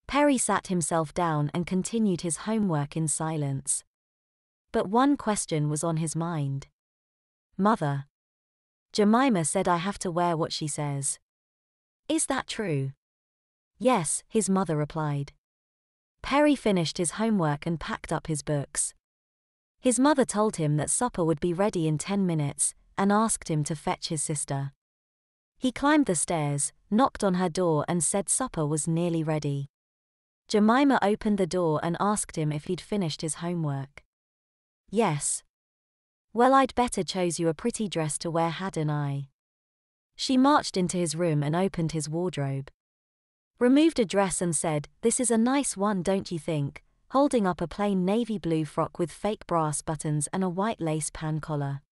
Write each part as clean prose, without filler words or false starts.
Perry sat himself down and continued his homework in silence. But one question was on his mind. Mother. Jemima said I have to wear what she says. Is that true? Yes, his mother replied. Perry finished his homework and packed up his books. His mother told him that supper would be ready in 10 minutes, and asked him to fetch his sister. He climbed the stairs, knocked on her door and said supper was nearly ready. Jemima opened the door and asked him if he'd finished his homework. Yes. Well, I'd better chose you a pretty dress to wear, hadn't I? She marched into his room and opened his wardrobe. Removed a dress and said, this is a nice one, don't you think, holding up a plain navy blue frock with fake brass buttons and a white lace pan collar.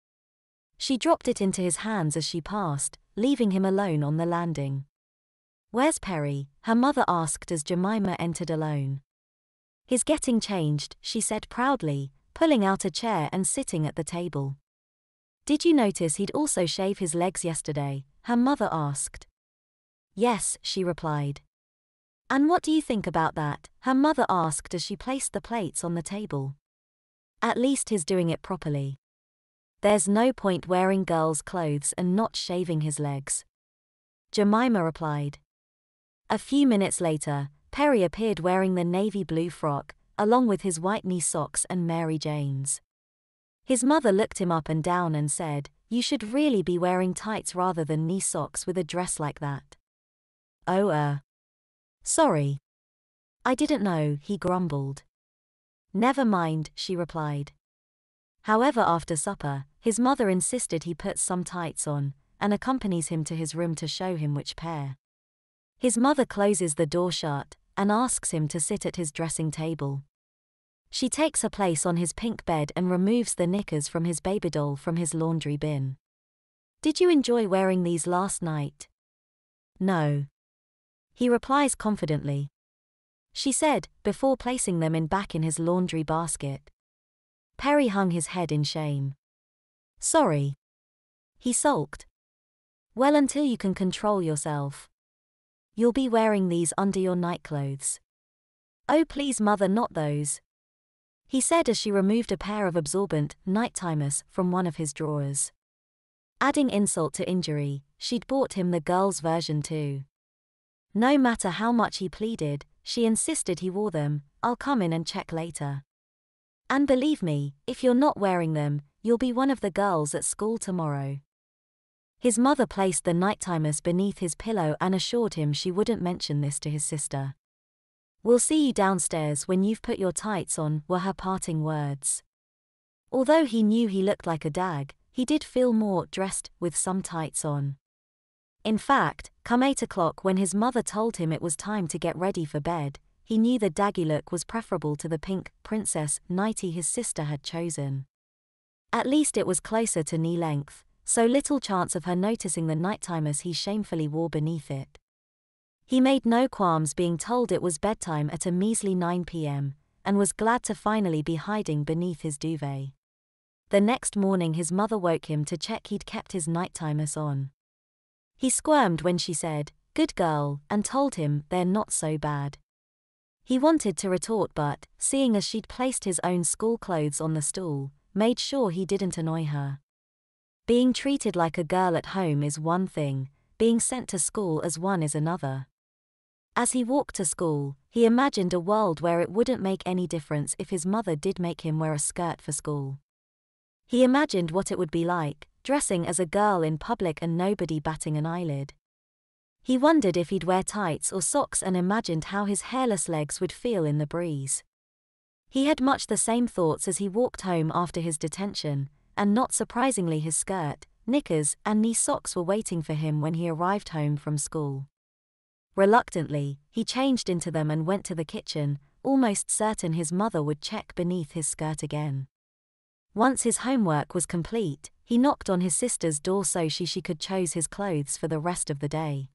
She dropped it into his hands as she passed, leaving him alone on the landing. Where's Perry? Her mother asked as Jemima entered alone. He's getting changed, she said proudly, pulling out a chair and sitting at the table. Did you notice he'd also shave his legs yesterday? Her mother asked. Yes, she replied. And what do you think about that? Her mother asked as she placed the plates on the table. At least he's doing it properly. There's no point wearing girls' clothes and not shaving his legs. Jemima replied. A few minutes later, Perry appeared wearing the navy blue frock, along with his white knee socks and Mary Jane's. His mother looked him up and down and said, you should really be wearing tights rather than knee socks with a dress like that. Oh, sorry. I didn't know, he grumbled. Never mind, she replied. However, after supper, his mother insisted he put some tights on, and accompanies him to his room to show him which pair. His mother closes the door shut, and asks him to sit at his dressing table. She takes her place on his pink bed and removes the knickers from his baby doll from his laundry bin. Did you enjoy wearing these last night? No. He replies confidently. She said, before placing them back in his laundry basket. Perry hung his head in shame. Sorry. He sulked. Well, until you can control yourself. You'll be wearing these under your nightclothes. Oh please mother, not those. He said as she removed a pair of absorbent nighttimers from one of his drawers. Adding insult to injury, she'd bought him the girl's version too. No matter how much he pleaded, she insisted he wore them. I'll come in and check later. And believe me, if you're not wearing them, you'll be one of the girls at school tomorrow. His mother placed the nighttimers beneath his pillow and assured him she wouldn't mention this to his sister. We'll see you downstairs when you've put your tights on, were her parting words. Although he knew he looked like a dag, he did feel more dressed with some tights on. In fact, come 8 o'clock when his mother told him it was time to get ready for bed, he knew the daggy look was preferable to the pink princess nightie his sister had chosen. At least it was closer to knee length, so little chance of her noticing the nighttimers he shamefully wore beneath it. He made no qualms being told it was bedtime at a measly 9 p.m., and was glad to finally be hiding beneath his duvet. The next morning his mother woke him to check he'd kept his nighttimers on. He squirmed when she said, "Good girl," and told him they're not so bad. He wanted to retort but, seeing as she'd placed his own school clothes on the stool, made sure he didn't annoy her. Being treated like a girl at home is one thing, being sent to school as one is another. As he walked to school, he imagined a world where it wouldn't make any difference if his mother did make him wear a skirt for school. He imagined what it would be like, dressing as a girl in public and nobody batting an eyelid. He wondered if he'd wear tights or socks and imagined how his hairless legs would feel in the breeze. He had much the same thoughts as he walked home after his detention, and not surprisingly his skirt, knickers, and knee socks were waiting for him when he arrived home from school. Reluctantly, he changed into them and went to the kitchen, almost certain his mother would check beneath his skirt again. Once his homework was complete, he knocked on his sister's door so she could choose his clothes for the rest of the day.